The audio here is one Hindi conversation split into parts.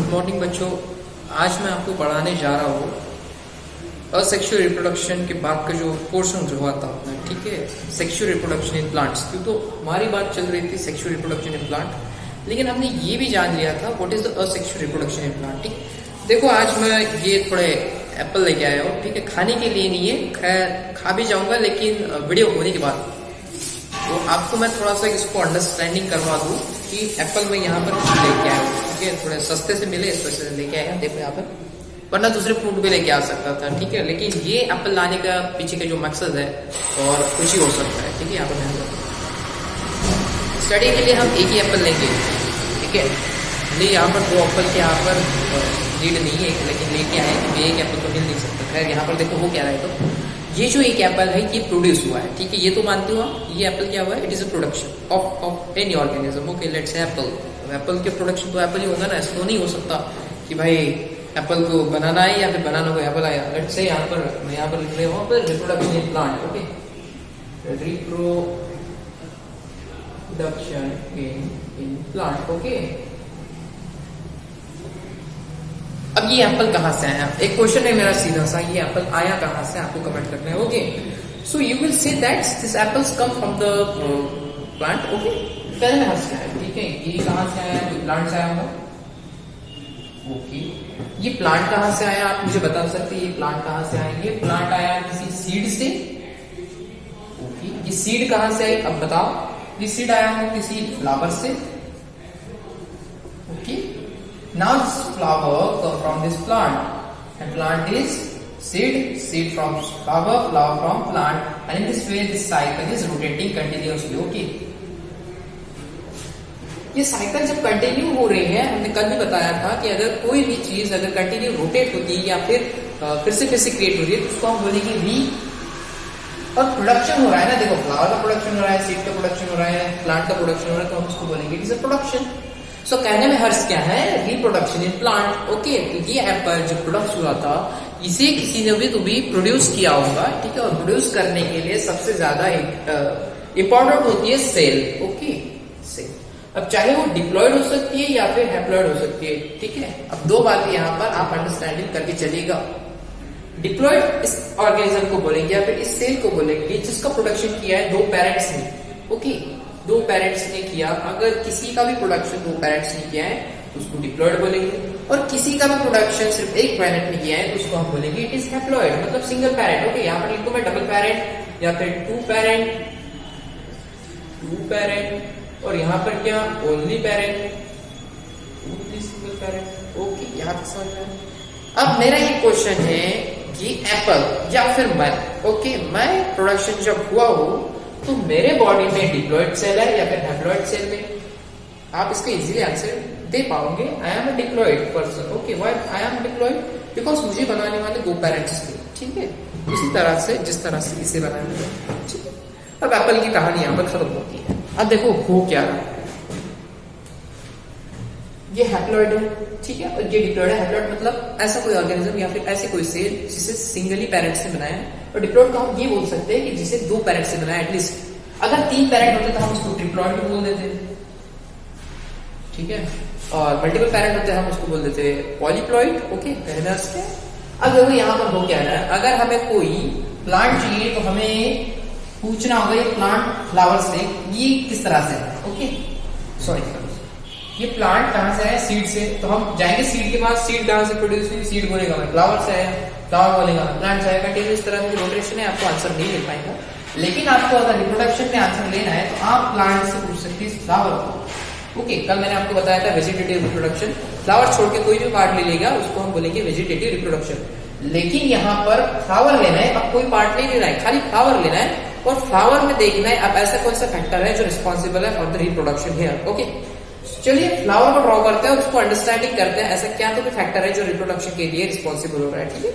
गुड मॉर्निंग बच्चों। आज मैं आपको पढ़ाने जा रहा हूँ असेक्सुअल रिप्रोडक्शन के बाद का जो पोर्शन जो हुआ था अपना, ठीक है, सेक्सुअल रिप्रोडक्शन इन प्लांट्स। क्यों तो हमारी बात चल रही थी सेक्सुअल रिप्रोडक्शन इन प्लांट, लेकिन हमने ये भी जान लिया था what is the asexual reproduction in plant. ठीक, देखो आज मैं ये थोड़े एप्पल लेके आया हूँ, ठीक है, खाने के लिए नहीं है, खैर खा भी जाऊंगा लेकिन वीडियो होने के बाद। तो आपको मैं थोड़ा सा इसको अंडरस्टैंडिंग करवा दूँ कि एप्पल में यहाँ पर लेके आया हूँ, ठीक है, थोड़े सस्ते से मिले इस वजह से लेके आया। देखो यहाँ पर, वरना दूसरे फ्रूट भी लेके आ सकता था, ठीक है, लेकिन ये एप्पल लाने का पीछे का जो मकसद है और कुछ ही हो सकता है, ठीक है। यहाँ पर स्टडी के लिए हम एक ही एप्पल लेंगे, ठीक है, नहीं यहाँ पर दो एप्पल के यहाँ पर नीड नहीं है, लेकिन लेके आए क्योंकि एक एप्पल तो मिल नहीं सकता। खैर यहाँ पर देखो हो क्या रहा है, तो ये जो एक एप्पल है ये प्रोड्यूस हुआ है, ठीक है, ये तो मानते हो आप, ये एप्पल क्या हुआ है, it is a production of any organism. Okay, let's say Apple, Apple के प्रोडक्शन तो एप्पल ही होगा ना, ऐसा तो नहीं हो सकता कि भाई एप्पल को बनाना है या फिर बनाना को एप्पल आया। लेट्स से यहाँ पर मैं यहाँ पर लिख रहा हूँ पर reproduction in plant, okay, reproduction in plant, okay. अब ये एप्पल कहाँ से आया, एक क्वेश्चन है मेरा सीधा सा, ये एप्पल आया कहाँ से, आपको कमेंट करना है, okay. So you will say that this apples come from the plant, okay. पहले में से आया, ठीक है, ये कहाँ से आया, कोई प्लांट से आया होगा, ओके। ये प्लांट कहाँ से आया, आप मुझे बता सकते हैं ये प्लांट कहाँ से आया। ये प्लांट आया किसी सीड से, ओके। ये सीड कहाँ से आई, अब बताओ, ये सीड आया है किसी फ्लावर से, okay. Now this flower come from this plant, and plant is seed, seed from flower, flower from plant, and in this way this cycle is rotating continuously, okay। ये साइकिल जब कंटिन्यू हो रही है, हमने कल भी बताया था कि अगर कोई भी चीज अगर कंटिन्यू रोटेट होती है या फिर से क्रिएट हो रही है तो उसको हम बोलेंगे री। और प्रोडक्शन हो रहा है ना, देखो फ्लावर का प्रोडक्शन हो रहा है, सीड का प्रोडक्शन हो रहा है, प्लांट का प्रोडक्शन हो रहा है, तो हम उसको बोलेंगे इट इज अ प्रोडक्शन। सो कहने में हर्ष क्या है, रिप्रोडक्शन इन प्लांट, ओके। ये एप्पल जो प्रोडक्ट हुआ था इसे किसी ने भी तो भी प्रोड्यूस किया होगा, ठीक है, और प्रोड्यूस करने के लिए सबसे ज्यादा इंपॉर्टेंट होती है सेल, ओके, सेल। अब चाहे वो डिप्लॉयड हो सकती है या फिर हैप्लॉयड हो सकती है, ठीक है। अब दो बातें यहाँ पर आप अंडरस्टैंडिंग करके चलिएगा। डिप्लॉयड इस ऑर्गेनिज्म को बोलेंगे या फिर इस सेल को बोलेंगे जिसका प्रोडक्शन किया है दो पेरेंट्स ने, ओके, दो पेरेंट्स ने किया। अगर किसी का भी प्रोडक्शन दो पेरेंट्स ने किया है तो उसको डिप्लॉयड बोलेंगे, और किसी का भी प्रोडक्शन सिर्फ एक पेरेंट ने किया है तो उसको हम बोलेंगे इट इज हैप्लॉयड, मतलब सिंगल पेरेंट, ओके। यहाँ पर लिखो मैं डबल पेरेंट या फिर टू पेरेंट, और यहाँ पर क्या only parent, only single parent, okay. यहाँ तक समझ में। अब मेरा ये क्वेश्चन है, ये एप्पल या फिर मैं, ओके, मैं प्रोडक्शन जब हुआ हो तो मेरे बॉडी में डिप्लॉयड सेल है या फिर हैप्लॉयड सेल में, आप इसका इजीली आंसर दे पाओगे। I am a deployed person, okay. Why I am deployed, because मुझे बनाने वाले दो पेरेंट्स थे, ठीक है, उसी तरह से जिस तरह से इसे बनाने वाले, ठीक है। अब एप्पल की कहानी यहाँ पर खत्म होती है। अब देखो हो क्या रहा है, ये हैप्लॉयड है, ठीक है, और ये डिप्लॉयड है। हैप्लॉयड मतलब ऐसा कोई ऑर्गेनिज्म या फिर ऐसे कोई सेल जिसे सिंगली पेरेंट्स ने बनाया है, और डिप्लॉयड का हम ये बोल सकते हैं कि जिसे दो पेरेंट्स से बनाया एटलीस्ट। अगर तीन पेरेंट होते तो हम उसको ट्रिप्लॉयड बोल देते, ठीक है, और मल्टीपल पेरेंट होते हम उसको बोल देते पॉलीप्लॉयड, ओके, कहना से। अब देखो यहाँ पर हो क्या रहा है, अगर हमें कोई प्लांट चाहिए तो हमें पूछना होगा ये प्लांट फ्लावर से ये किस तरह से, ओके, सॉरी, ये प्लांट कहाँ से है, सीड से, तो हम जाएंगे सीड के पास, सीड कहाँ से प्रोड्यूस हुई, सीड बोलेगा मैं फ्लावर से है, फ्लावर बोलेगा प्लांट से है, कंटिन्यूस तरह की रोटेशन है, आपको आंसर नहीं मिल पाएगा। लेकिन आपको अगर रिप्रोडक्शन में आंसर लेना है तो आप प्लांट से पूछ सकते हैं फ्लावर को, ओके। कल मैंने आपको बताया था वेजिटेटिव रिप्रोडक्शन, फ्लावर छोड़ के कोई भी पार्ट ले लेगा उसको हम बोलेंगे वेजिटेटिव रिप्रोडक्शन। लेकिन यहाँ पर फ्लावर लेना है, अब कोई पार्ट नहीं लेना है, खाली फ्लावर लेना है, और फ्लावर में देखना है अब ऐसा कौन सा फैक्टर है जो रिस्पॉन्सिबल है for the reproduction here, okay. चलिए फ्लावर को ड्रॉ करते हैं और उसको अंडरस्टैंडिंग करते हैं, ऐसा क्या तो भी फैक्टर है जो रिप्रोडक्शन के लिए रिस्पॉन्सिबल हो रहा है, ठीक है।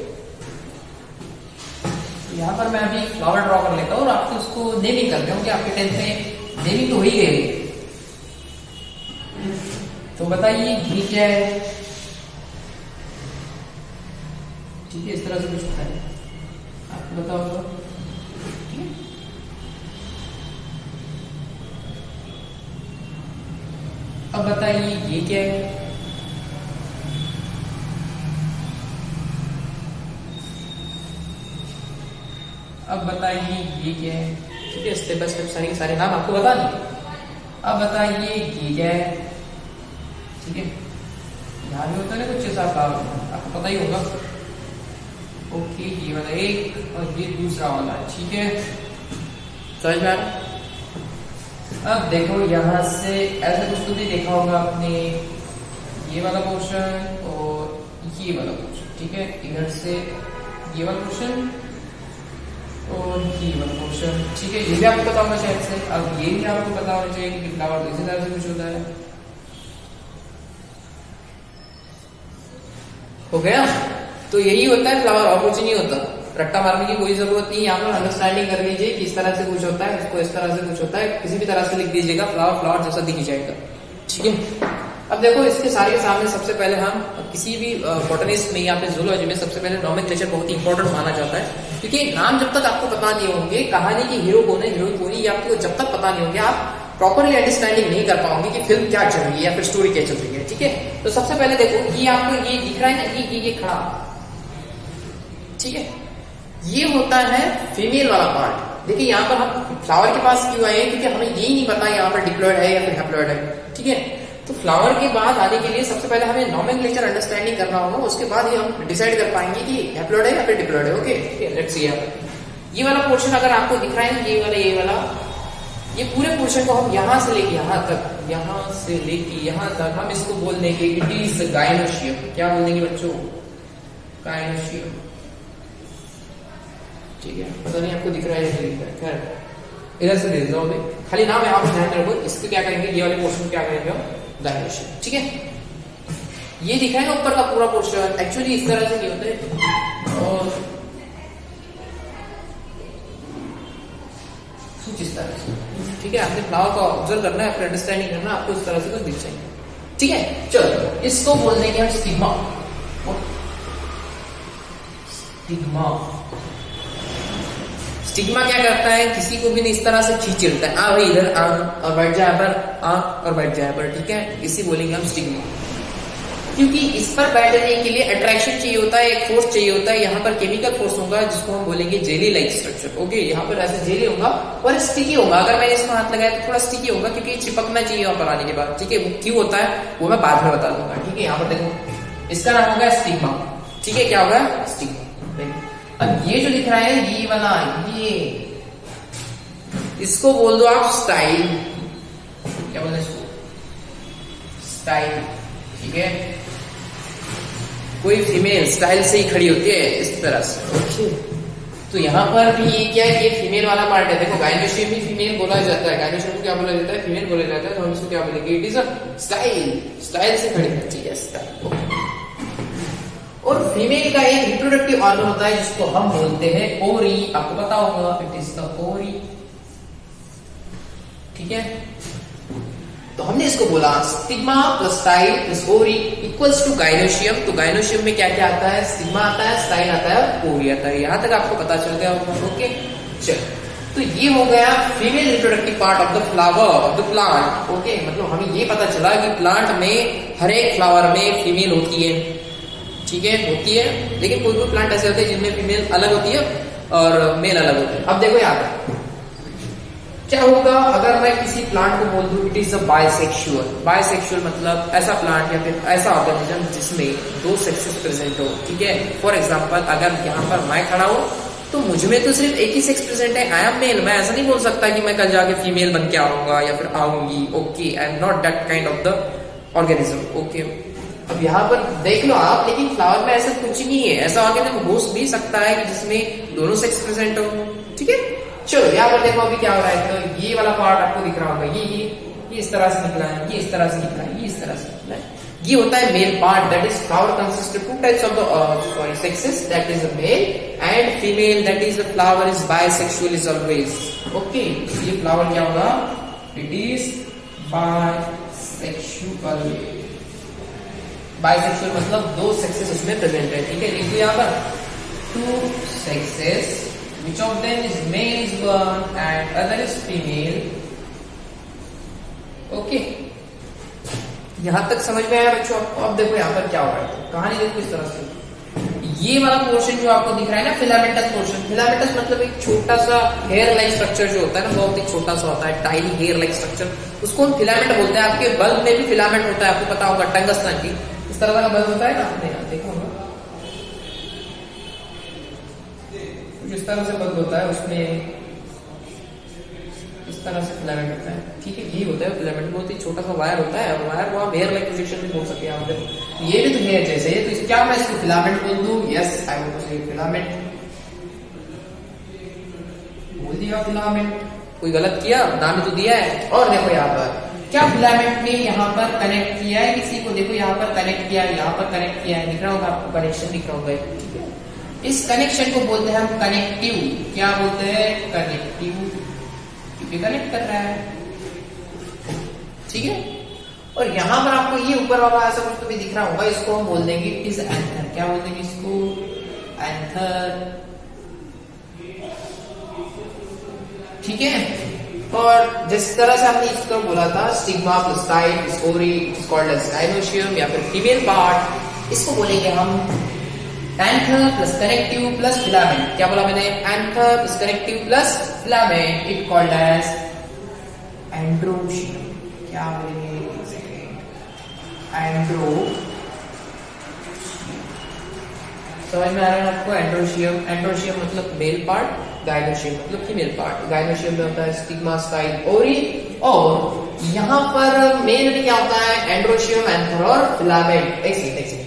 यहाँ पर मैं अभी फ्लावर ड्रॉ कर लेता हूँ और आपको उसको नेमिंग करते हैं, आपके 10th में नेमिंग तो हो ही गई। तो बताइए ये क्या है, ठीक है, इस तरह से कुछ है, आपको बताओ, ठीक है। अब बताइए ये क्या है, अब बताइए ये क्या है, ठीक है, स्टेप बाय स्टेप सारे के सारे नाम आपको बता दिए। अब बताइए ये क्या है, ठीक है, यहाँ भी होता है ना कुछ ऐसा आपको पता ही होगा। ओके, ये वाला एक और ये दूसरा वाला, ठीक है, समझ में आ रहा। अब देखो यहाँ से ऐसा कुछ तो भी देखा होगा आपने, ये वाला पोर्शन और ये वाला पोर्शन, ठीक है, इधर से ये वाला पोर्शन और ये वाला पोर्शन, ठीक है, ये भी आपको पता होगा शायद से। अब ये भी आपको पता होना चाहिए कि फ्लावर इसी तरह से कुछ होता है। हो गया, तो यही होता है फ्लावर, और कुछ नहीं होता। रट्टा मारने की कोई जरूरत नहीं, यहाँ पर अंडरस्टैंडिंग कर लीजिए किस तरह से कुछ होता है, इसको इस तरह से कुछ होता है, किसी भी तरह से लिख दीजिएगा, फ्लावर फ्लावर जैसा दिख जाएगा, ठीक है। अब देखो इसके सारे सामने सबसे पहले हम किसी भी बॉटनिस्ट में या फिर जूलॉजी में सबसे पहले नोमेनक्लेचर बहुत ही इंपॉर्टेंट माना जाता है, क्योंकि नाम जब तक आपको पता नहीं होंगे, कहानी की हीरो कौन है हीरोइन कौन है, ये आपको जब तक पता नहीं होंगे आप प्रॉपरली अंडरस्टैंडिंग नहीं कर पाओगे कि फिल्म क्या चल रही है या फिर स्टोरी क्या चल रही है, ठीक है। तो सबसे पहले देखो ये आपको ये दिख रहा है ना, ये खड़ा, ठीक है, ये होता है फीमेल वाला पार्ट। देखिए यहाँ पर हम फ्लावर के पास क्यों आए हैं, क्योंकि हमें यही नहीं पता यहाँ पर डिप्लॉयड है या फिर हैप्लॉयड है, ठीक है। तो फ्लावर के बाद आने के लिए सबसे पहले हमें नोमेनक्लेचर अंडरस्टैंडिंग करना होगा, उसके बाद ही हम डिसाइड कर पाएंगे कि हैप्लॉयड है या फिर डिप्लॉयड है। ओके, ठीक है, लेट्स सी। ये वाला पोर्शन अगर आपको दिख रहा है, ये वाला ये पूरे पोर्शन को हम यहाँ से लेके यहाँ तक, यहाँ से लेके यहाँ तक हम इसको बोल देंगे इट इज गायनोशियम। क्या बोल देंगे बच्चों? गायनोशियम, ठीक है। पता नहीं आपको दिख रहा है या नहीं दिख रहा है, खैर इधर से दे दो, खाली नाम यहाँ पर ध्यान रखो। इसको क्या करेंगे, ये वाले पोर्शन क्या करेंगे हम, गायनोशियम, ठीक है। ये दिख रहा है ना ऊपर का पूरा पोर्शन, एक्चुअली इस तरह से नहीं होता है, और कुछ इस तरह से, ठीक है। आपने फ्लावर का ऑब्जर्व करना है, फिर अंडरस्टैंडिंग करना, आपको इस तरह से कुछ दिख जाएंगे, ठीक है। चलो इसको बोल देंगे हम स्टिग्मा। स्टिग्मा, स्टिग्मा क्या करता है, किसी को भी नहीं इस तरह से खींच लेता है, आ भाई इधर आ और बैठ जाए पर, आ और बैठ जाए पर, ठीक है। इसी बोलेंगे हम स्टिग्मा, क्योंकि इस पर बैठने के लिए अट्रैक्शन चाहिए होता है, एक फोर्स चाहिए होता है। यहाँ पर केमिकल फोर्स होगा जिसको हम बोलेंगे जेली लाइक स्ट्रक्चर। ओके, यहाँ पर ऐसे जेली होगा और स्टिकी होगा। अगर मैंने इसमें हाथ लगाया तो थोड़ा स्टिकी होगा, क्योंकि चिपकना चाहिए वहां पर आने के बाद, ठीक है। वो क्यों होता है वो मैं बाद में बता दूंगा, ठीक है। यहाँ पर देखो इसका नाम होगा स्टिग्मा, ठीक है। क्या होगा? स्टिग्मा। अब ये जो दिख रहा है ये वाला, ये इसको बोल दो आप स्टाइल। क्या बोलते हैं इसको? स्टाइल, ठीक है। कोई फीमेल स्टाइल से ही खड़ी होती है इस तरह से, ओके। तो यहाँ पर भी ये क्या है, ये फीमेल वाला पार्ट है। देखो गायनोशियम भी फीमेल बोला जाता है, गायनोशियम को क्या बोला जाता है, फीमेल बोला जाता है। तो हम इसको क्या बोलेंगे, it is a style, style से खड़ी होती है स्टाइल। और फीमेल का एक रिप्रोडक्टिव ऑर्गन होता है जिसको हम बोलते हैं ओरी। आपको पता होगा, इट इज द ओरी, ठीक है। तो हमने इसको बोला स्टिग्मा प्लस स्टाइल प्लस ओरी इक्वल्स टू गायनोशियम। तो गायनोशियम में क्या क्या आता है, स्टिग्मा आता है, स्टाइल आता है, ओरी आता है। यहां तक आपको पता चल गया होगा, ओके। चलो, तो ये हो गया female reproductive part of the flower of the plant, okay. मतलब हमें ये पता चला कि प्लांट में हर एक फ्लावर में फीमेल होती है, ठीक है, होती है। लेकिन कोई कोई प्लांट ऐसे होते हैं जिनमें फीमेल अलग होती है और मेल अलग होते हैं। अब देखो यहाँ पर क्या होगा अगर मैं किसी प्लांट को बोल दूं it is a bisexual. Bisexual मतलब ऐसा प्लांट या फिर ऐसा ऑर्गेनिज्म जिसमें दो सेक्सेस प्रेजेंट हो, ठीक है। फॉर एग्जांपल अगर यहाँ पर मैं खड़ा हूं तो मुझ में तो सिर्फ एक ही सेक्स प्रेजेंट है, आई एम मेल। मैं ऐसा नहीं बोल सकता कि मैं कल जाके फीमेल बन के आऊंगा या फिर आऊंगी, okay. I am not that kind of the organism, okay. अब यहाँ पर देख लो आप, लेकिन फ्लावर में ऐसा कुछ नहीं है। ऐसा ऑर्गेनिज्म हो भी सकता है कि जिसमें दोनों सेक्स प्रेजेंट हो, ठीक है। चलो यहाँ पर देखो अभी क्या हो रहा है। तो ये वाला पार्ट आपको दिख रहा होगा, ये इस तरह से निकला है, ये इस तरह से निकला है, ये इस तरह से निकला है। ये होता है male part, that is flower consist of two types of the sexes, that is a male and female, that is the flower is bisexual is always, okay. ये फ्लावर क्या होगा, इट इज बायसेक्सुअल। बायसेक्सुअल मतलब दो सेक्सेस उसमें प्रेजेंट है, ठीक है। लिखो यहाँ पर two sexes which of them is male is one and other is female, okay। यहां तक समझ में आया बच्चों? अब देखो यहाँ पर क्या हो रहा है, कहानी देखो इस तरह से। ये वाला पोर्शन जो आपको दिख रहा है ना फिलामेंटस पोर्शन, फिलामेंटस मतलब एक छोटा सा हेयर लाइक स्ट्रक्चर जो होता है ना, बहुत ही छोटा सा होता है, टाइनी हेयर लाइक स्ट्रक्चर, उसको हम फिलामेंट बोलते हैं। आपके बल्ब में भी फिलामेंट होता है, आपको पता होगा, टंगस्टन की इस तरह का बल्ब होता है ना, आपने देखा होगा कुछ इस तरह से बल्ब होता है, उसमें इस तरह से फिलामेंट होता है, ठीक है, ये होता है फिलामेंट, बहुत ही छोटा सा वायर होता है, वायर को आप हेयर लाइक प्रोजेक्शन भी बोल सकते हैं आप देखो, ये भी तो हेयर जैसे है, तो क्या मैं इसको फिलामेंट बोल दूं? यस, आई वांट टू से फिलामेंट, बोल दिया फिलामेंट, कोई गलत किया? नाम ही तो दिया है। और देखो यहाँ पर क्या फिलामेंट ने यहाँ पर कनेक्ट किया है किसी को, देखो यहाँ पर कनेक्ट किया है, यहाँ पर कनेक्ट किया है, दिख रहा होगा आपको, कनेक्शन दिख रहा होगा, ठीक है। इस कनेक्शन को बोलते हैं हम कनेक्टिव, क्या बोलते हैं? कनेक्टिव, क्योंकि कनेक्ट कर रहा है, ठीक है। और यहां पर आपको ये ऊपर वाला ऐसा कुछ तो भी दिख रहा होगा, इसको हम बोल देंगे इज एंथर, क्या बोल देंगे इसको? एंथर, ठीक है। और जिस तरह से हमने इसको बोला था stigma plus style story is called as gynoecium या फिर फीमेल पार्ट, इसको बोलेंगे हम anther plus connective plus filament, क्या बोला मैंने? Anther plus connective plus filament, it called as androecium, क्या बोलेंगे? एंड्रो, समझ में आ रहा है आपको? एंड्रोशियम, एंड्रोशियम मतलब मेल पार्ट, गाइनोशियम मतलब फीमेल पार्ट। गाइनोशियम में होता है स्टिग्मा, स्टाइल, ओरी, और यहाँ पर मेल में क्या होता है? एंड्रोशियम, एंथर और फिलामेंट।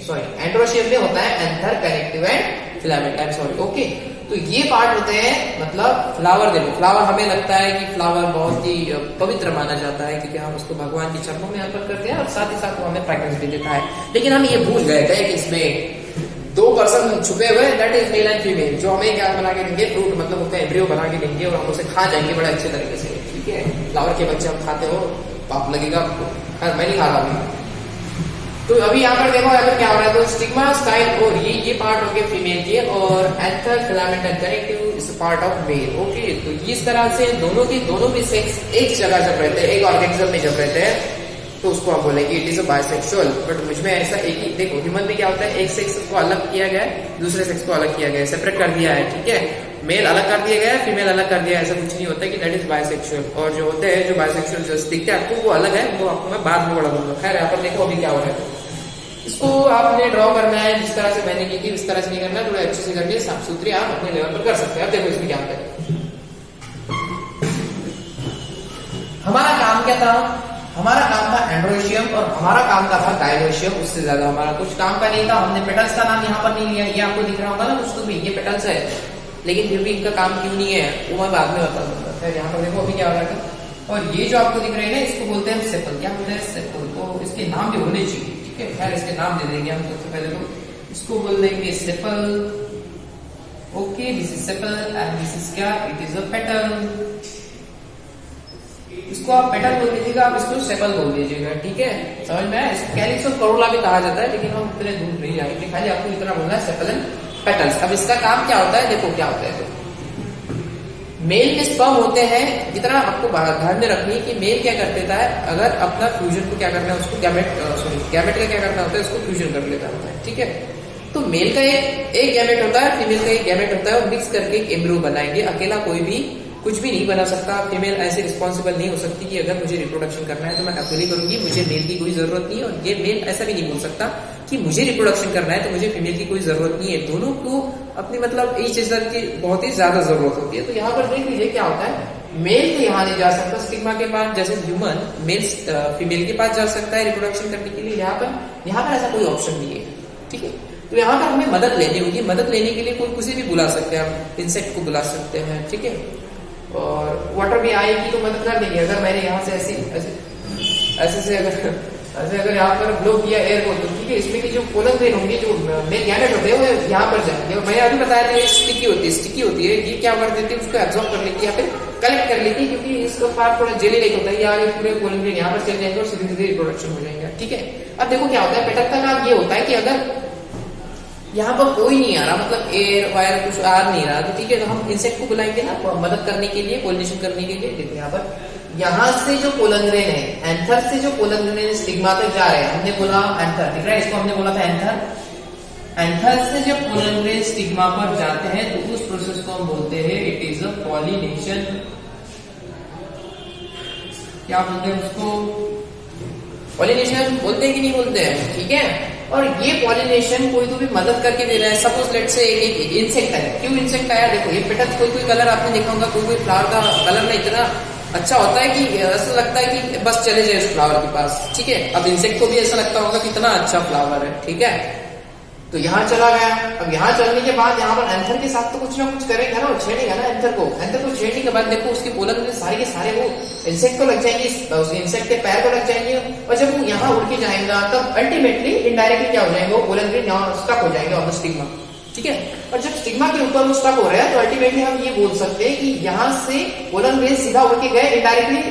सॉरी, एंड्रोशियम में होता है anther, connective and filament, I am sorry, okay. तो ये पार्ट होते हैं, मतलब फ्लावर, देखो फ्लावर हमें लगता है कि फ्लावर बहुत ही पवित्र माना जाता है क्योंकि हम उसको भगवान के चरणों में अर्पण करते हैं और साथ ही साथ वो हमें फ्रेग्रेंस भी देता है, लेकिन हम ये भूल गए थे कि इसमें दो पर्सन छुपे हुए, that is male and female, जो हमें क्या बना के देंगे? फ्रूट, मतलब होता है एम्ब्रियो बना के देंगे और हम उसे खा जाएंगे बड़े अच्छे तरीके से, ठीक है। फ्लावर के बच्चे हम खाते हो, पाप लगेगा आपको, मैं नहीं खा रहा हूँ। तो अभी यहाँ पर देखो, यहाँ पर क्या हो रहा है? तो स्टिग्मा, स्टाइल और ये पार्ट हो गए फीमेल के, और anther, filament and connective is part of male, okay. तो इस तरह से दोनों भी सेक्स एक जगह जब रहते हैं, एक ऑर्गेनिज्म में जब रहते हैं, तो उसको हम बोलेंगे it is a bisexual. But मुझमें ऐसा एक ही, देखो ह्यूमन में क्या होता है? एक सेक्स को अलग किया गया है, दूसरे सेक्स को अलग किया गया है, सेपरेट कर दिया है, ठीक है। मेल अलग कर दिया गया है, फीमेल अलग कर दिया है, ऐसा कुछ नहीं होता कि दैट इज बायसेक्सुअल। और जो होते हैं, जो बायसेक्सुअल जो दिखते हैं आपको, वो अलग है, वो आपको मैं बाद में बड़ा दूंगा। खैर यहाँ पर देखो अभी क्या हो रहा है, इसको आपने ड्रॉ करना है जिस तरह से मैंने की थी उस तरह से नहीं करना है, थोड़ा अच्छे से करके साफ सुथरी आप अपने लेवल पर कर सकते हैं। अब देखो इसमें क्या होता है, हमारा काम क्या था? हमारा काम था एंड्रोशियम और हमारा काम का था गाइनोशियम, उससे ज्यादा हमारा कुछ काम का नहीं था। हमने पेटल्स का नाम यहाँ पर नहीं लिया, ये आपको दिख रहा होगा ना कुछ तो भी, ये पेटल्स है, लेकिन फिर भी इनका काम क्यों नहीं है वो मैं बाद में बता दूंगा। खैर यहाँ पर देखो अभी क्या हो रहा है, और ये जो आपको दिख रहे हैं ना, इसको बोलते हैं सेपल, क्या बोलते हैं? सेपल। तो इसके नाम भी होने चाहिए, ठीक है। खैर इसके नाम दे देंगे हम सबसे पहले, तो इसको बोल देंगे sepal, okay. This is sepal and this is क्या? It is a petal. इसको आप पेटल बोल दीजिएगा, आप इसको सेपल बोल दीजिएगा, ठीक है। समझ में आया? इसको कैलिक्स और करोला भी कहा जाता है, लेकिन हम इतने दूर नहीं जाएंगे, खाली आपको इतना बोलना है सेपल एंड पेटल्स। अब इसका काम क्या होता है, देखो क्या होता है। मेल में स्पर्म होते हैं, इतना आपको ध्यान में रखनी है कि मेल क्या कर देता है, अगर अपना फ्यूजन को क्या करना है, उसको गैमेट का क्या करना होता है, उसको फ्यूजन कर लेता होता है, ठीक है। तो मेल का एक गैमेट होता है, फीमेल का एक गैमेट होता है, और मिक्स करके एक एम्ब्रियो बनाएंगे। अकेला कोई भी कुछ भी नहीं बना सकता। फीमेल ऐसे रिस्पॉन्सिबल नहीं हो सकती कि अगर मुझे रिप्रोडक्शन करना है तो मैं अकेली करूंगी, मुझे मेल की कोई जरूरत नहीं है। और ये मेल ऐसा भी नहीं बोल सकता कि मुझे रिप्रोडक्शन करना है तो मुझे फीमेल की कोई जरूरत नहीं है। दोनों को अपनी मतलब ईच अदर की बहुत ही ज्यादा जरूरत होती है। तो यहाँ पर देख लीजिए क्या होता है, मेल तो यहाँ नहीं जा सकता स्टिग्मा के पास, जैसे ह्यूमन मेल फीमेल के पास जा सकता है रिप्रोडक्शन करने के लिए। यहाँ पर ऐसा कोई ऑप्शन नहीं है, ठीक है। तो यहाँ पर हमें मदद लेनी होगी। मदद लेने के लिए कोई किसी भी बुला सकते हैं, हम इंसेक्ट को बुला सकते हैं, ठीक है। और वाटर भी आएगी तो मदद कर देंगे। अगर मैंने यहाँ से ऐसे अगर यहाँ पर ब्लो किया एयर को, तो ठीक है, इसमें की जो पोलन ग्रेन होंगे, जो मेल गैमेट होते हैं, वो यहाँ पर जाएंगे। मैंने अभी बताया था स्टिकी होती है, ये क्या कर देती है, उसको एब्जॉर्ब कर लेती है या फिर कलेक्ट कर लेती है, क्योंकि इसका पार्ट थोड़ा जेली लाइक होता है। यहाँ पूरे पोलन ग्रेन यहाँ पर चल जाएंगे और सीधे सीधे रिप्रोडक्शन हो जाएगा, ठीक है। अब देखो क्या होता है, पेटल का काम ये होता है कि अगर यहाँ पर कोई नहीं आ रहा, मतलब एयर वायर कुछ आ नहीं रहा, तो ठीक है, तो हम इंसेक्ट को बुलाएंगे ना मदद करने के लिए, पोलिनेशन करने के लिए। देखो यहाँ से जो पोलन ग्रेन है, एंथर से जो पोलन ग्रेन स्टिग्मा तक जा रहे हैं, हमने बोला एंथर, दिख रहा है, इसको हमने बोला था एंथर, एंथर से जब पोलन ग्रेन स्टिग्मा पर जाते हैं तो उस प्रोसेस को हम बोलते हैं इट इज अ पॉलिनेशन। क्या बोलते हैं उसको? पॉलिनेशन बोलते हैं कि नहीं बोलते हैं, ठीक है। और ये पॉलिनेशन कोई तो भी मदद करके दे रहा है। सपोज लेट से एक इंसेक्ट है। क्यों इंसेक्ट आया? देखो ये पेटल्स कोई कलर आपने देखा होगा, कोई फ्लावर का कलर ना इतना अच्छा होता है कि ऐसा लगता है कि बस चले जाए उस फ्लावर के पास, ठीक है। अब इंसेक्ट को भी ऐसा लगता होगा कितना अच्छा फ्लावर है, ठीक है। तो यहाँ चला गया। अब यहाँ चलने के बाद यहाँ पर एंथर के साथ तो कुछ ना कुछ करेगा ना, छेड़ेगा ना एंथर को। एंथर को छेड़ने के बाद देखो उसके पोलन में सारे के सारे वो इंसेक्ट को लग जाएंगे, उस इंसेक्ट के पैर को लग जाएंगे। और जब वो यहाँ उड़ के जाएगा तब अल्टीमेटली इनडायरेक्टली क्या हो जाएंगे, वो पोलन ग्रेन यहाँ स्टक हो जाएंगे ऑन द स्टिग्मा, ठीक है। और जब स्टिग्मा के ऊपर वो स्टक हो रहा है तो अल्टीमेटली हम ये बोल सकते हैं कि यहाँ से पोलन ग्रेन सीधा उड़ के गए indirectly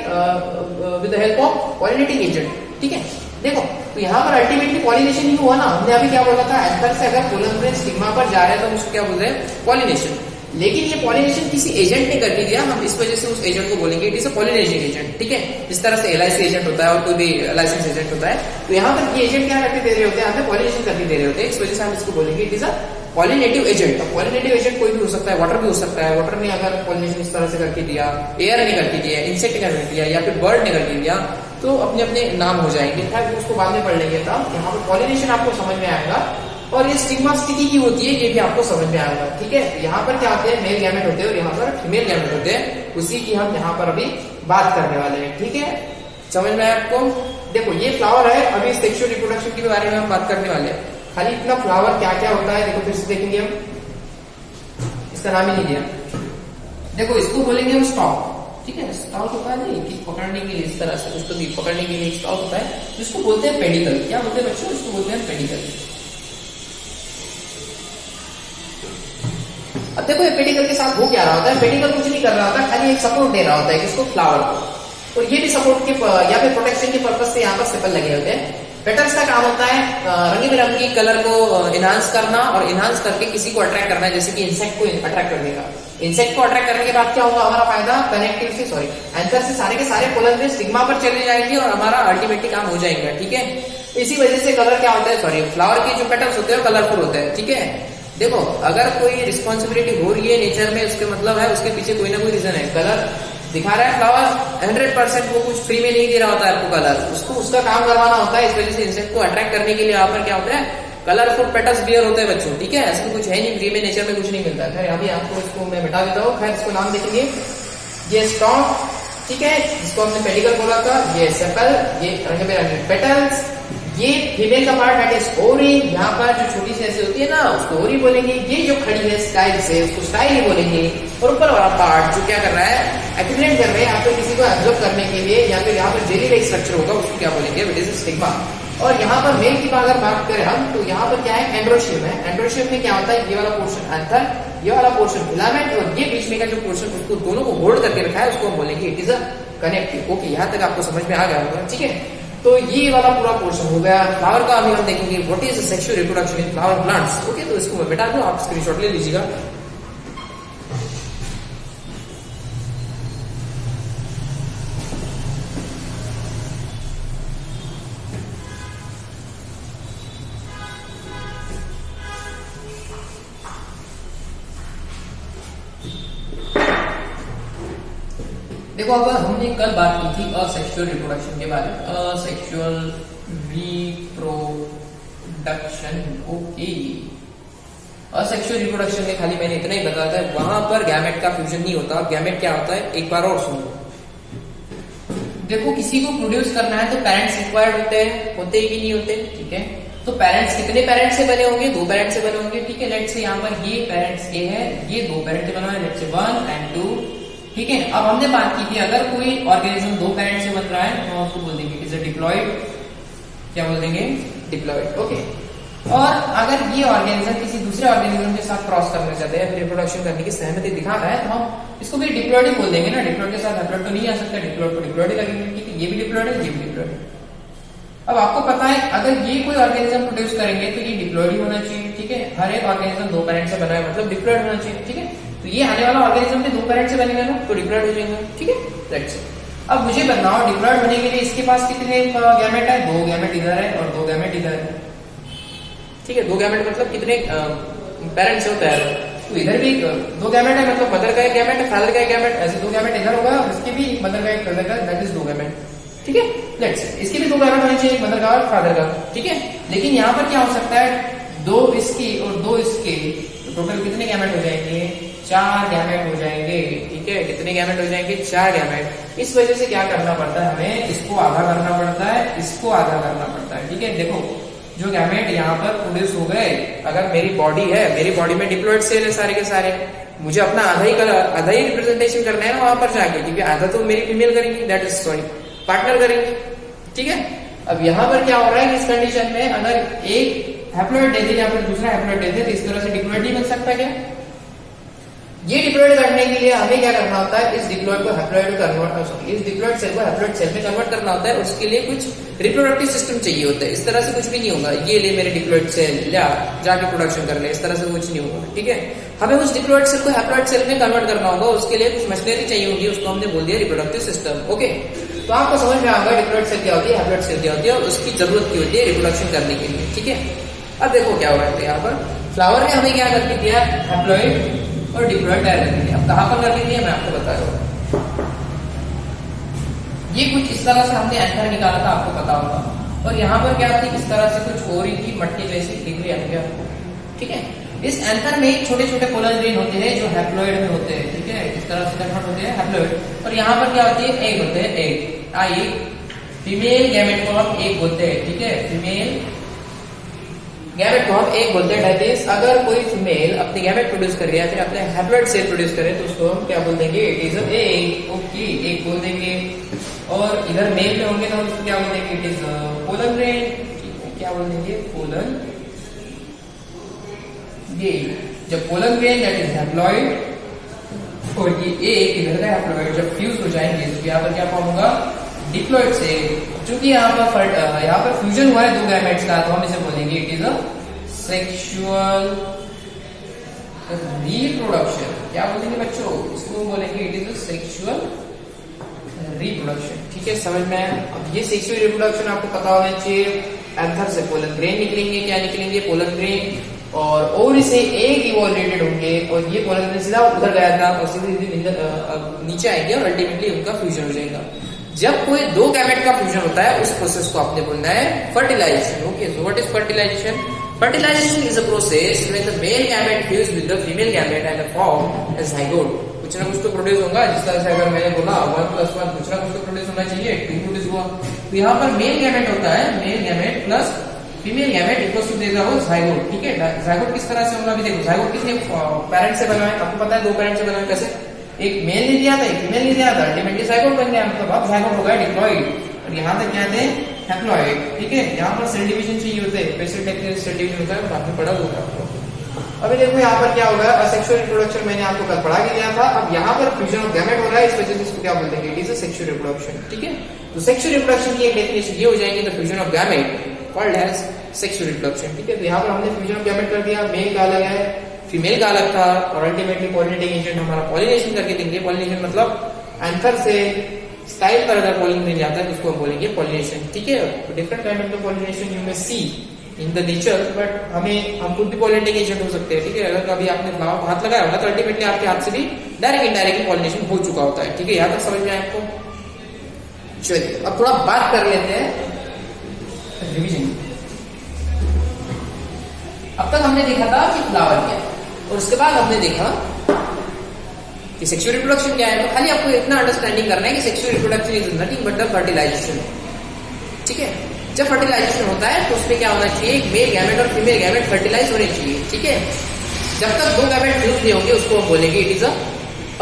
with the help of pollinating agent, ठीक है। देखो तो यहाँ पर अल्टीमेटली पॉलिनेशन ही हुआ ना। हमने अभी क्या बोला था, एंथर से अगर पोलन ग्रेन स्टिग्मा पर जा रहे हैं तो हम उसको क्या बोल रहे हैं? पॉलिनेशन। लेकिन ये पॉलिनेशन किसी एजेंट ने करके दिया, हम इस वजह से उस एजेंट को बोलेंगे it is a pollinating agent, ठीक है। जिस तरह से LIC एजेंट होता है और कोई भी लाइसेंस एजेंट होता है, तो यहाँ पर ये एजेंट क्या करके दे रहे होते हैं, हमें पॉलिनेशन करके दे रहे होते हैं। इस वजह से हम इसको बोलेंगे इट इज अ पॉलिनेटिव एजेंट। तो पॉलिनेटिव एजेंट कोई भी हो सकता है, वाटर भी हो सकता है। वाटर ने अगर पॉलिनेशन इस तरह से करके दिया, एयर ने करके दिया, इंसेक्ट ने करके दिया या फिर बर्ड ने करके दिया, तो अपने अपने नाम हो जाएंगे। खैर उसको बाद में पढ़ लेंगे। तब यहाँ पर पॉलिनेशन आपको समझ में आएगा और ये स्टिग्मा स्टिकी की होती है, ये भी आपको समझ में आएगा, ठीक है। यहाँ पर क्या होते हैं, मेल गैमेट होते हैं और यहाँ पर फीमेल गैमेट होते हैं। उसी की हम यहाँ पर अभी बात करने वाले हैं, ठीक है। समझ में आया आपको? देखो ये फ्लावर है, अभी सेक्सुअल रिप्रोडक्शन के बारे में हम बात करने वाले हैं। खाली इतना फ्लावर क्या क्या होता है देखो, फिर से देखेंगे हम। इसका नाम ही नहीं दिया। देखो इसको बोलेंगे हम स्टॉक, ठीक है। स्टॉक होता है नहीं कि पकड़ने के लिए, इस तरह से उसको भी पकड़ने के लिए स्टॉक होता है, जिसको बोलते हैं पेडिकल। क्या बोलते हैं बच्चों? इसको बोलते हैं पेडिकल। अब देखो ये पेडिकल के साथ हो क्या रहा होता है, पेडिकल कुछ नहीं कर रहा होता, खाली एक सपोर्ट दे रहा होता है किसको? फ्लावर को। और ये भी सपोर्ट के या फिर प्रोटेक्शन के पर्पज से यहाँ पर सेपल लगे होते हैं। पेटल्स का काम होता है रंगी बिरंगी कलर को इनहांस करना और इनहांस करके किसी को अट्रैक्ट करना है, जैसे कि इंसेक्ट को अट्रैक्ट कर देगा। इंसेक्ट को अट्रैक्ट करने के बाद क्या होगा हमारा फायदा? कनेक्टिविटी, सॉरी एंथर से सारे के सारे पोलन ग्रेन स्टिग्मा पर चले जाएंगे और हमारा अल्टीमेटली काम हो जाएगा, ठीक है। इसी वजह से कलर क्या होता है, सॉरी फ्लावर के जो पेटल्स होते हैं कलरफुल होते हैं, ठीक है। देखो अगर कोई रिस्पॉन्सिबिलिटी हो रही है नेचर में, उसके मतलब है उसके पीछे कोई ना कोई रीजन है। कलर दिखा रहा है फ्लावर, 100% वो कुछ फ्री में नहीं दे रहा होता है आपको कलर, उसको उसका काम करवाना होता है। इस वजह से इंसेक्ट को अट्रैक्ट करने के लिए यहाँ पर क्या होता है, कलरफुल पेटल्स बियर होते हैं बच्चों, ठीक है। ऐसा कुछ है नहीं, फ्री में नेचर में कुछ नहीं मिलता है। अभी आपको इसको मैं मिटा देता हूँ। खैर इसको नाम देखेंगे, ये स्टॉक, ठीक है, जिसको हमने पेडिकल बोला था। ये सेपल, ये रंग बिरंगे पेटल्स, ये फीमेल का पार्ट दैट इज ओरी। यहाँ पर जो छोटी सी ऐसी होती है ना उसको ओरी बोलेंगे। ये जो खड़ी है स्टाइल से उसको स्टाइल ही बोलेंगे। और ऊपर वाला पार्ट जो क्या कर रहा है, एक्यूमुलेट कर रहे हैं, या फिर किसी को एब्जॉर्ब करने के लिए, या फिर यहाँ पर जेली लाइक स्ट्रक्चर होगा, उसको क्या बोलेंगे, इट इज स्टिग्मा। और यहाँ पर मेल की अगर बात करें हम, तो यहाँ पर क्या है, एंड्रोशियम है। एंड्रोशियम में क्या होता है, ये वाला पोर्शन एंथर, ये वाला पोर्शन फिलामेंट, और ये बीच में का जो पोर्शन उसको दोनों को होल्ड करके रखा है उसको हम बोलेंगे it is a connective. Okay, यहाँ तक आपको समझ में आ गया होगा, ठीक है। तो ये वाला पूरा पोर्शन हो गया। फ्लावर का अभी हम देखेंगे what is sexual reproduction in flower plants. Okay, तो इसको मैं बेटा दूं, आप स्क्रीनशॉट ले लीजिएगा। देखो अगर हमने कल बात की थी असेक्सुअल रिप्रोडक्शन के बारे में, asexual reproduction. Okay, asexual reproduction में खाली मैंने इतना ही बताया था, वहां पर गैमेट का फ्यूजन नहीं होता। गैमेट क्या होता है, एक बार और सुनो। देखो किसी को प्रोड्यूस करना है तो पेरेंट्स रिक्वायर्ड होते हैं, होते ही नहीं होते, ठीक है। तो पेरेंट्स कितने पेरेंट्स से बने होंगे, 2 पेरेंट्स से बने होंगे, ठीक है। लेट्स से यहाँ पर ये पेरेंट्स ए है, ये 2 पेरेंट्स से बना है, लेट्स से 1 and 2, ठीक है। अब हमने बात की थी अगर कोई ऑर्गेनिज्म 2 पेरेंट्स से बन रहा है तो उसको बोल देंगे इज अ डिप्लॉयड। क्या बोल देंगे, डिप्लॉयड, ओके। और अगर ये ऑर्गेनिज्म किसी दूसरे ऑर्गेनिज्म के साथ क्रॉस करना चाहते हैं, फिर रिप्रोडक्शन करने की सहमति दिखा रहा है, तो हम इसको भी डिप्लॉयड ही बोल देंगे ना। डिप्लॉयड के साथ हैप्लॉयड तो नहीं आ सकता, डिप्लॉयड को डिप्लॉयड ही लगेंगे, ठीक है। ये भी डिप्लॉयड है, ये भी डिप्लॉयड है। अब आपको पता है अगर ये कोई ऑर्गेनिज्म प्रोड्यूस करेंगे तो ये डिप्लॉयड ही होना चाहिए, ठीक है। हर एक ऑर्गेनिज्म 2 पेरेंट्स से बना है मतलब डिप्लॉयड होना चाहिए, ठीक है। तो ये आने वाला ऑर्गेनिज्म भी 2 पेरेंट्स से बनेगा ना, तो डिप्लॉयड हो जाएगा, ठीक है। That's it. अब मुझे बताओ डिप्लॉयड होने के लिए इसके पास कितने गैमेट है, 2 गैमेट इधर है और 2 गैमेट इधर है। ठीक है, 2 गैमेट मतलब कितने पेरेंट्स होता है, तो इधर भी 2 गैमेट है, मतलब मदर का एक गैमेट है, फादर का एक गैमेट, ऐसे 2 गैमेट इधर होगा, इसके भी मदर का एक फादर का, दैट इज 2 गैमेट। ठीक है, लेट्स इसके भी 2 गैमेट होने चाहिए, मदर का और फादर का। ठीक है, लेकिन यहाँ पर क्या हो सकता है, 2 इसकी और 2 इसके, तो टोटल कितने गैमेट हो जाएंगे, 4 गैमेट हो जाएंगे। ठीक है, कितने गैमेट हो जाएंगे, 4 गैमेट। इस वजह से क्या करना पड़ता है हमें, इसको आधा करना पड़ता है, इसको आधा करना पड़ता है। ठीक है, देखो जो गैमेट यहाँ पर प्रोड्यूस हो गए, अगर मेरी बॉडी है, मेरी बॉडी में डिप्लॉइड सेल है सारे के सारे, मुझे अपना आधा ही रिप्रेजेंटेशन करना है ना वहां पर जाके, क्योंकि आधा तो मेरी फीमेल करेंगी, दैट इज सॉरी पार्टनर करेंगे। ठीक है, अब यहाँ पर क्या हो रहा है, इस कंडीशन में अगर एक हैप्लॉइड दे दे या फिर दूसरा हैप्लॉइड दे दे, तो इस तरह से डिप्लॉइड नहीं बन सकता क्या। ये डिप्लॉइड करने के लिए हमें क्या करना होता है, इस डिप्लॉइड को हैप्लॉइड में कन्वर्ट, इस डिप्लॉइड सेल को हैप्लॉइड सेल में कन्वर्ट करना होता है, उसके लिए कुछ रिप्रोडक्टिव सिस्टम चाहिए होता है। इस तरह से कुछ भी नहीं होगा, ये ले मेरे डिप्लॉइड सेल या जाके प्रोडक्शन कर ले, इस तरह से कुछ नहीं होगा। ठीक है, हमें उस डिप्लॉइड सेल को हैप्लॉइड सेल में कन्वर्ट करना होगा, उसके लिए कुछ मशीनरी चाहिए होगी, उसको हमने बोल दिया रिप्रोडक्टिव सिस्टम। ओके, तो आपको समझ में आएगा डिप्लॉइड सेल क्या होती है, हैप्लॉइड सेल क्या होती है, और उसकी जरूरत क्या होती है रिप्रोडक्शन करने के लिए। ठीक है, अब देखो क्या हो रहा है, यहाँ पर फ्लावर ने हमें क्या करके दिया, हैप्लॉइड और डिप्लॉइड डायरेक्ट कर दिया। अब कहां पर कर दिया मैं आपको बता रहा हूं, ये कुछ इस तरह से हमने एंथर निकाला था, आपको पता होगा, और यहाँ पर क्या थी, इस तरह से कुछ हो रही थी, मट्टी जैसी दिख रही है आपको। ठीक है, इस एंथर में छोटे छोटे पोलर ग्रेन होते हैं जो हैप्लॉइड में होते हैं। ठीक है, इस तरह से कन्वर्ट होते हैं हैप्लॉइड, और यहाँ पर क्या होती है, एग होते हैं, एग। आई फीमेल गैमेट को हम एग बोलते हैं। ठीक है, फीमेल गैमेट को हम एग बोलते हैं। दैट इज अगर कोई फीमेल अपने गैमेट प्रोड्यूस कर रही है, फिर अपने हैप्लॉइड सेल प्रोड्यूस करे, तो उसको हम क्या बोल देंगे, it is a egg. Okay, egg बोल देंगे। और इधर मेल में होंगे तो हम उसको क्या बोल देंगे, इट इज पोलन ग्रेन। क्या बोल देंगे, पोलन। ये जब pollen grain that is haploid, और ये एग इधर का हैप्लॉइड जब फ्यूज हो जाएंगे, तो यहाँ पर क्या फॉर्म होगा, डिप्लॉइड सेल। चूंकि यहाँ पर फ्यूजन हुआ है 2 गैमेट्स का, तो हम इसे बोलेंगे it is a sexual reproduction. क्या बोलेंगे बच्चों, इसको बोलेंगे it is a sexual reproduction. ठीक है, समझ में आया। अब ये सेक्सुअल रिप्रोडक्शन आपको पता होना चाहिए, एंथर से पोलन ग्रेन निकलेंगे, क्या निकलेंगे, पोलन ग्रेन, और ओवरी से एग इवोल्यूटेड होंगे, और ये पोलन ग्रेन सीधा उधर गया था और सीधे नीचे आएंगे, और अल्टीमेटली उनका फ्यूजन हो जाएगा। जब कोई 2 गैमेट का फ्यूजन होता है, उस प्रोसेस को आपने बोलना है fertilization. Okay, so what is fertilization? Fertilization is a process when the male gamete fuse with the female gamete and form a zygote. कुछ ना कुछ तो प्रोड्यूस होगा, जिस तरह से अगर मैंने बोला 1+1 कुछ ना कुछ तो प्रोड्यूस होना चाहिए, 2 प्रोड्यूस हुआ। तो यहाँ पर मेल गैमेट होता है, male gamete plus female gamete equals to देगा वो zygote। ठीक है, zygote किस तरह से होगा अभी देखो। zygote कितने पेरेंट से बना है आपको पता है, 2 पेरेंट से बना है। कैसे? एक मेल ने दिया था, एक फीमेल ने दिया था, अल्टीमेटली zygote बन गया, मतलब अब zygote होगा डिप्लॉइड, और यहाँ तक क्या थे, हैप्लॉइड। ठीक है, यहाँ पर सेल डिवीजन चाहिए होते हैं, स्पेशल टेक्निकल सेल डिवीजन होता है, बाद में पढ़ा होगा आपको। अभी देखो यहाँ पर क्या होगा, असेक्सुअल रिप्रोडक्शन मैंने आपको कल पढ़ा के दिया था। अब यहाँ पर फ्यूजन ऑफ गैमेट हो रहा है, इस वजह से इसको क्या बोलते हैं, it is a sexual reproduction. ठीक है, तो सेक्सुअल रिप्रोडक्शन की एक डेफिनेशन ये हो जाएगी, the fusion of gamete called as sexual reproduction. ठीक है, तो यहाँ पर हमने फ्यूजन ऑफ गैमेट कर दिया, मेल का अलग है, फीमेल का अलग था, और अल्टीमेटली पॉलिनेटिंग एजेंट हमारा पॉलिनेशन करके देंगे। पॉलिनेशन मतलब एंथर से स्टाइल पर अगर पॉलिन मिल जाता है तो उसको हम बोलेंगे पॉलिनेशन। ठीक है, different kind of pollination you may see in the nature, but हम खुद भी पॉलिनेटिंग एजेंट हो सकते हैं। ठीक है, अगर कभी आपने फ्लावर को हाथ लगाया होगा तो अल्टीमेटली आपके हाथ से भी डायरेक्ट इनडायरेक्टली पॉलिनेशन हो चुका होता है। ठीक है, यहाँ तक समझ में आया आपको? चलिए अब थोड़ा बात कर लेते हैं रिवीजन। अब तक हमने देखा था कि फ्लावर क्या है, और उसके बाद हमने देखा कि सेक्सुअल रिप्रोडक्शन क्या है। तो खाली आपको इतना अंडरस्टैंडिंग करना है कि sexual reproduction is nothing but the fertilization. ठीक है, जब फर्टिलाइजेशन होता है तो उसमें क्या होना चाहिए, एक मेल गैमेट और फीमेल गैमेट फर्टिलाइज होने चाहिए। ठीक है, जब तक 2 गैमेट फ्यूज नहीं होंगे उसको हम बोलेंगे it is a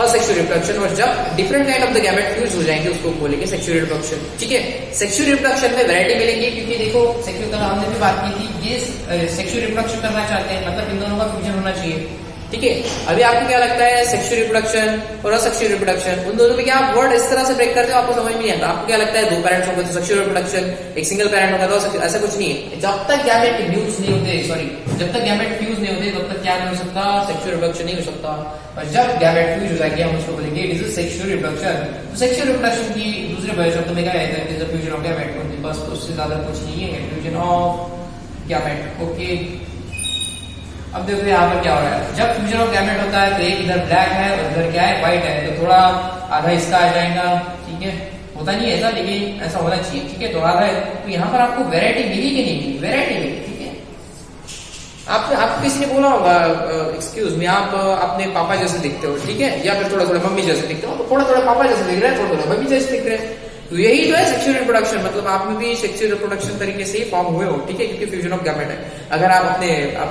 asexual reproduction, और जब different kind of the gamete fuse हो जाएंगे उसको बोलेंगे सेक्सुअल रिप्रोडक्शन। ठीक है, सेक्सुअल रिप्रोडक्शन में वैरायटी मिलेंगी, क्योंकि देखो सेक्सुअल का हमने भी बात की थी, ये सेक्सुअल रिप्रोडक्शन करना चाहते हैं, मतलब इन दोनों का फ्यूजन होना चाहिए। ठीक है, अभी आपको क्या लगता है, सेक्सुअल रिप्रोडक्शन और असेक्सुअल रिप्रोडक्शन, उन दोनों में क्या आप वर्ड इस तरह से ब्रेक करते हो, आपको समझ में नहीं आता। आपको क्या लगता है, 2 पेरेंट्स होंगे तो सेक्सुअल रिप्रोडक्शन, एक सिंगल पेरेंट होगा तो ऐसा कुछ नहीं है। जब तक गैमेट फ्यूज नहीं होते, जब तक गैमेट फ्यूज नहीं होते तब तक क्या नहीं हो सकता, सेक्सुअल रिप्रोडक्शन नहीं हो सकता। और जब गैमेट फ्यूज हो जाएंगे हम उसको बोलेंगे it is a sexual reproduction. तो सेक्सुअल रिप्रोडक्शन की दूसरे शब्द में क्या है, it is a fusion of gamete. बस उससे ज्यादा कुछ नहीं है, फ्यूजन ऑफ गैमेट। ओके, अब देखो यहाँ पर क्या हो रहा है, जब फ्यूजन ऑफ गैमेट होता है तो एक इधर ब्लैक है और इधर क्या है, व्हाइट है, तो थोड़ा आधा इसका आ जाएगा, ठीक है, होता नहीं ऐसा, लेकिन ऐसा होना चाहिए, ठीक है, तो आधा है, तो यहाँ पर आपको वेराइटी मिली कि नहीं मिली, वेराइटी मिली, ठीक है। आप किसी ने बोला होगा एक्सक्यूज मी, आप अपने पापा जैसे दिखते हो, ठीक है, या फिर थोड़ा थोड़ा मम्मी जैसे दिखते हो, तो थोड़ा थोड़ा पापा जैसे दिख रहे हैं, थोड़ा थोड़ा मम्मी जैसे दिख रहे हैं, तो यही तो है सेक्सुअल रिप्रोडक्शन, मतलब आप में भी सेक्सुअल रिप्रोडक्शन तरीके से ही फॉर्म हुए हो, ठीक है, क्योंकि फ्यूजन ऑफ गैमेट है। अगर आप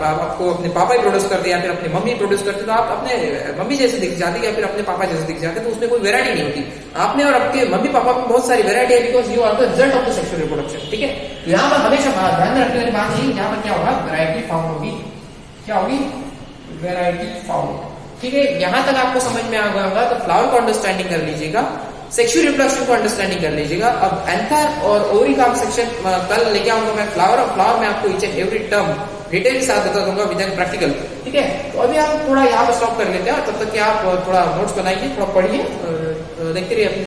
आपको अपने पापा ही प्रोड्यूस करते या फिर अपने मम्मी प्रोड्यूस करते, तो आप अपने मम्मी जैसे दिख जाते या फिर अपने पापा जैसे दिख जाते, तो उसमें कोई वेरायटी नहीं होती। आपने और आपके मम्मी पापा में बहुत सारी वेरायटी है, because you are the result of the sexual reproduction, ठीक है। तो यहाँ पर हमेशा ध्यान में रखने वाली बात यही, यहाँ पर क्या होगा, वेरायटी फॉर्म होगी, क्या होगी, वेरायटी फॉर्म, ठीक है। यहां तक आपको समझ में आ गया होगा, तो फ्लावर को अंडरस्टैंडिंग कर लीजिएगा, सेक्सुअल रिप्रोडक्शन को अंडरस्टैंडिंग कर लीजिएगा। अब एंथर और ओवरी का सेक्शन कल लेके आऊंगा मैं, फ्लावर में आपको each and every term detail के साथ बता दूंगा विद एन प्रैक्टिकल, ठीक है। तो अभी आप थोड़ा यहाँ पर स्टॉप कर लेते हैं, तब तक कि आप थोड़ा नोट्स बनाइए, थोड़ा पढ़िए, देखते रहिए।